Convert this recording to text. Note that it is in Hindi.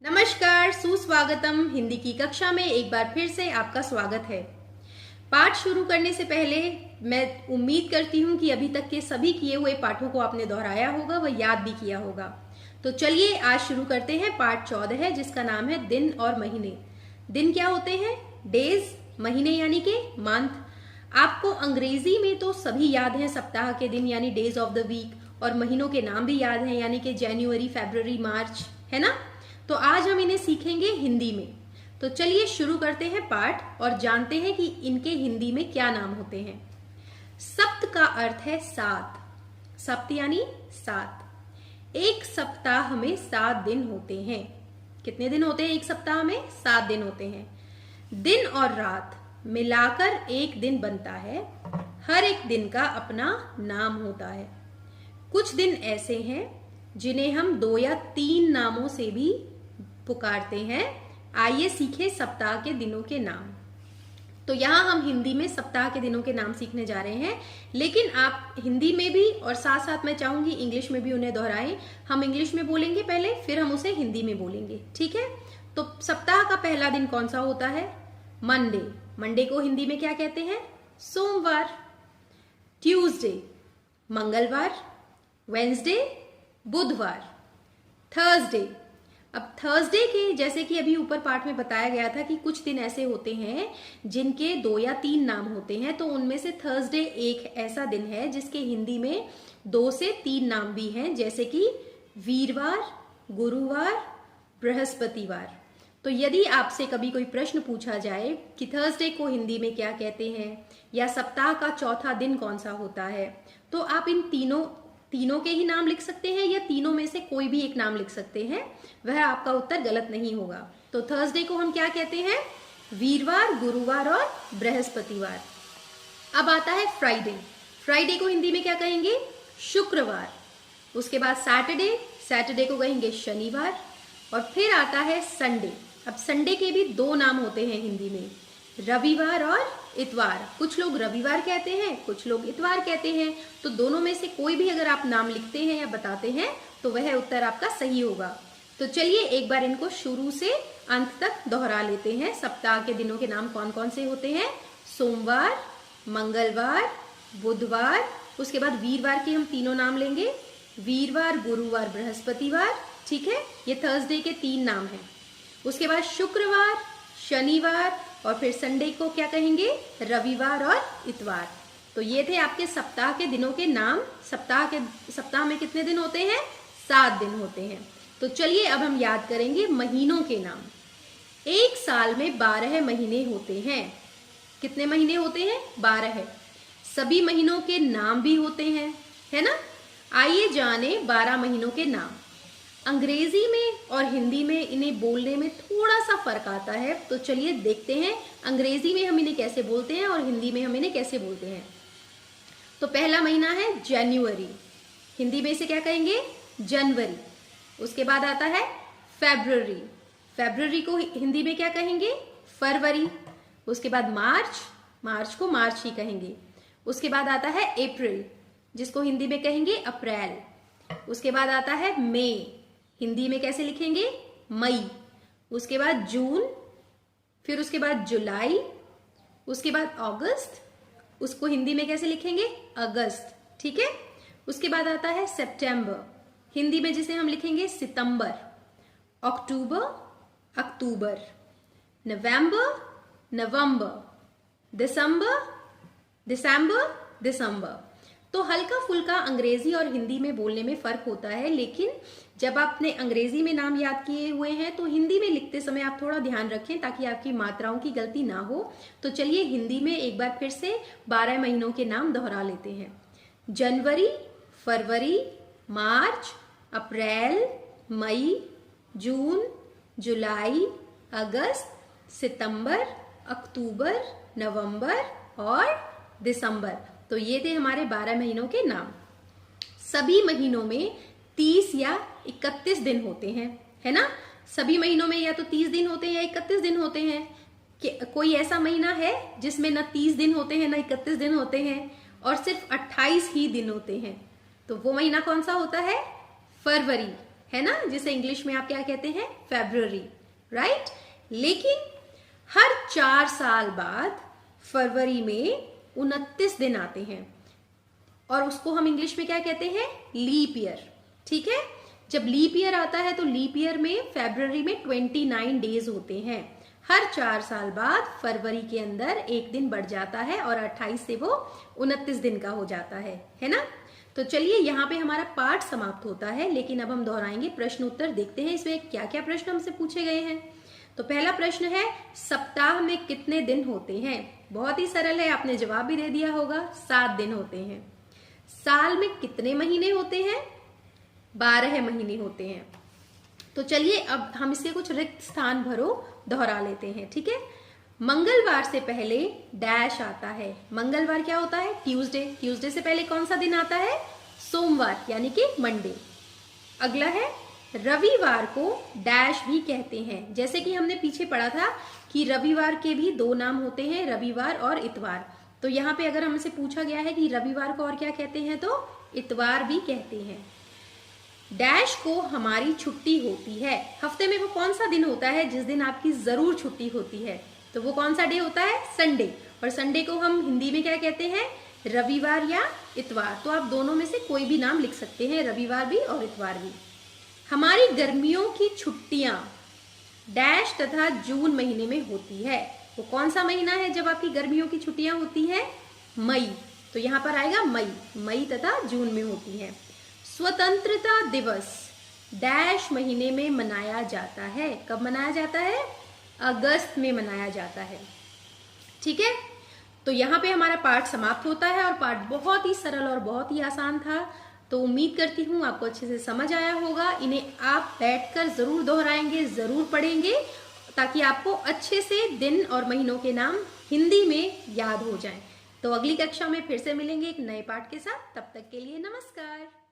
नमस्कार, सुस्वागतम। हिंदी की कक्षा में एक बार फिर से आपका स्वागत है। पाठ शुरू करने से पहले मैं उम्मीद करती हूँ कि अभी तक के सभी किए हुए पाठों को आपने दोहराया होगा, वह याद भी किया होगा। तो चलिए आज शुरू करते हैं। पाठ 14 है जिसका नाम है दिन और महीने। दिन क्या होते हैं? डेज। महीने यानी कि मंथ। आपको अंग्रेजी में तो सभी याद हैं, सप्ताह के दिन यानी डेज ऑफ द वीक, और महीनों के नाम भी याद हैं यानी कि जनवरी, फरवरी, मार्च, है ना। तो आज हम इन्हें सीखेंगे हिंदी में। तो चलिए शुरू करते हैं पाठ और जानते हैं कि इनके हिंदी में क्या नाम होते हैं। सप्त का अर्थ है सात। सप्त यानी सात। एक सप्ताह में 7 दिन होते हैं। कितने दिन होते हैं एक सप्ताह में? 7 दिन होते हैं। दिन और रात मिलाकर एक दिन बनता है। हर एक दिन का अपना नाम होता है। कुछ दिन ऐसे हैं जिन्हें हम 2 या 3 नामों से भी पुकारते हैं। आइए सीखें सप्ताह के दिनों के नाम। तो यहाँ हम हिंदी में सप्ताह के दिनों के नाम सीखने जा रहे हैं, लेकिन आप हिंदी में भी और साथ साथ मैं चाहूंगी इंग्लिश में भी उन्हें दोहराएं। हम इंग्लिश में बोलेंगे पहले, फिर हम उसे हिंदी में बोलेंगे, ठीक है। तो सप्ताह का पहला दिन कौन सा होता है? मंडे। मंडे को हिंदी में क्या कहते हैं? सोमवार। ट्यूसडे मंगलवार। वेंसडे बुधवार। थर्सडे। अब थर्सडे के जैसे कि अभी ऊपर पाठ में बताया गया था कि कुछ दिन ऐसे होते हैं जिनके 2 या 3 नाम होते हैं, तो उनमें से थर्सडे एक ऐसा दिन है जिसके हिंदी में 2 से 3 नाम भी हैं, जैसे कि वीरवार, गुरुवार, बृहस्पतिवार। तो यदि आपसे कभी कोई प्रश्न पूछा जाए कि थर्सडे को हिंदी में क्या कहते हैं या सप्ताह का चौथा दिन कौन सा होता है, तो आप इन तीनों के ही नाम लिख सकते हैं या तीनों में से कोई भी एक नाम लिख सकते हैं। वह आपका उत्तर गलत नहीं होगा। तो थर्सडे को हम क्या कहते हैं? वीरवार, गुरुवार और बृहस्पतिवार। अब आता है फ्राइडे। फ्राइडे को हिंदी में क्या कहेंगे? शुक्रवार। उसके बाद सैटरडे। सैटरडे को कहेंगे शनिवार। और फिर आता है संडे। अब संडे के भी 2 नाम होते हैं हिंदी में, रविवार और इतवार। कुछ लोग रविवार कहते हैं, कुछ लोग इतवार कहते हैं। तो दोनों में से कोई भी अगर आप नाम लिखते हैं या बताते हैं तो वह उत्तर आपका सही होगा। तो चलिए एक बार इनको शुरू से अंत तक दोहरा लेते हैं। सप्ताह के दिनों के नाम कौन कौन से होते हैं? सोमवार, मंगलवार, बुधवार। उसके बाद वीरवार के हम तीनों नाम लेंगे, वीरवार, गुरुवार, बृहस्पतिवार, ठीक है। ये थर्सडे के 3 नाम हैं। उसके बाद शुक्रवार, शनिवार और फिर संडे को क्या कहेंगे? रविवार और इतवार। तो ये थे आपके सप्ताह के दिनों के नाम। सप्ताह में कितने दिन होते हैं? 7 दिन होते हैं। तो चलिए अब हम याद करेंगे महीनों के नाम। एक साल में 12 महीने होते हैं। कितने महीने होते हैं? 12। सभी महीनों के नाम भी होते हैं, है ना। आइए जाने 12 महीनों के नाम। अंग्रेजी में और हिंदी में इन्हें बोलने में थोड़ा सा फर्क आता है, तो चलिए देखते हैं अंग्रेजी में हम इन्हें कैसे बोलते हैं और हिंदी में हम इन्हें कैसे बोलते हैं। तो पहला महीना है जनवरी। हिंदी में इसे क्या कहेंगे? जनवरी। उसके बाद आता है फरवरी। फरवरी को हिंदी में क्या कहेंगे? फरवरी। उसके बाद मार्च। मार्च को मार्च ही कहेंगे। उसके बाद आता है अप्रैल, जिसको हिंदी में कहेंगे अप्रैल। उसके बाद आता है मई। हिंदी में कैसे लिखेंगे? मई। उसके बाद जून। फिर उसके बाद जुलाई। उसके बाद अगस्त। उसको हिंदी में कैसे लिखेंगे? अगस्त, ठीक है। उसके बाद आता है सितंबर। हिंदी में जिसे हम लिखेंगे सितंबर। अक्टूबर, अक्टूबर। नवंबर, नवंबर। दिसंबर, दिसंबर, दिसंबर। तो हल्का फुल्का अंग्रेजी और हिंदी में बोलने में फर्क होता है, लेकिन जब आपने अंग्रेजी में नाम याद किए हुए हैं तो हिंदी में लिखते समय आप थोड़ा ध्यान रखें ताकि आपकी मात्राओं की गलती ना हो। तो चलिए हिंदी में एक बार फिर से 12 महीनों के नाम दोहरा लेते हैं। जनवरी, फरवरी, मार्च, अप्रैल, मई, जून, जुलाई, अगस्त, सितंबर, अक्टूबर, नवंबर और दिसंबर। तो ये थे हमारे 12 महीनों के नाम। सभी महीनों में 30 या 31 दिन होते हैं, है ना। सभी महीनों में या तो 30 दिन होते हैं या 31 दिन होते हैं। कि कोई ऐसा महीना है जिसमें न 30 दिन होते हैं न 31 दिन होते हैं और सिर्फ 28 ही दिन होते हैं? तो वो महीना कौन सा होता है? फरवरी। है ना, जिसे इंग्लिश में आप क्या कहते हैं, फेब्रुअरी, राइट। लेकिन हर 4 साल बाद फरवरी में 29 दिन आते हैं और उसको हम इंग्लिश में क्या कहते हैं, लीप ईयर, ठीक है। जब लीप ईयर आता है तो लीप ईयर में फरवरी में 29 डेज होते हैं। हर 4 साल बाद फरवरी के अंदर एक दिन बढ़ जाता है और 28 से वो 29 दिन का हो जाता है ना। तो चलिए यहाँ पे हमारा पाठ समाप्त होता है, लेकिन अब हम दोहराएंगे प्रश्न उत्तर, देखते हैं इसमें क्या क्या प्रश्न हमसे पूछे गए हैं। तो पहला प्रश्न है, सप्ताह में कितने दिन होते हैं। बहुत ही सरल है, आपने जवाब भी दे दिया होगा, 7 दिन होते हैं। साल में कितने महीने होते हैं, 12 महीने होते हैं। तो चलिए अब हम इसके कुछ रिक्त स्थान भरो दोहरा लेते हैं, ठीक है। मंगलवार से पहले डैश आता है। मंगलवार क्या होता है, ट्यूसडे। ट्यूसडे से पहले कौन सा दिन आता है, सोमवार, यानी कि मंडे। अगला है, रविवार को डैश भी कहते हैं। जैसे कि हमने पीछे पढ़ा था कि रविवार के भी 2 नाम होते हैं, रविवार और इतवार। तो यहाँ पे अगर हमसे पूछा गया है कि रविवार को और क्या कहते हैं, तो इतवार भी कहते हैं। डैश को हमारी छुट्टी होती है। हफ्ते में वो कौन सा दिन होता है जिस दिन आपकी जरूर छुट्टी होती है, तो वो कौन सा डे होता है, संडे। और संडे को हम हिंदी में क्या कहते हैं, रविवार या इतवार। तो आप दोनों में से कोई भी नाम लिख सकते हैं, रविवार भी और इतवार भी। हमारी गर्मियों की छुट्टियां डैश तथा जून महीने में होती है। वो कौन सा महीना है जब आपकी गर्मियों की छुट्टियां होती है, मई। तो यहाँ पर आएगा मई, मई तथा जून में होती है। स्वतंत्रता दिवस डैश महीने में मनाया जाता है। कब मनाया जाता है, अगस्त में मनाया जाता है, ठीक है। तो यहाँ पे हमारा पाठ समाप्त होता है और पाठ बहुत ही सरल और बहुत ही आसान था। तो उम्मीद करती हूँ आपको अच्छे से समझ आया होगा। इन्हें आप बैठकर जरूर दोहराएंगे, जरूर पढ़ेंगे, ताकि आपको अच्छे से दिन और महीनों के नाम हिंदी में याद हो जाएं। तो अगली कक्षा में फिर से मिलेंगे एक नए पाठ के साथ। तब तक के लिए नमस्कार।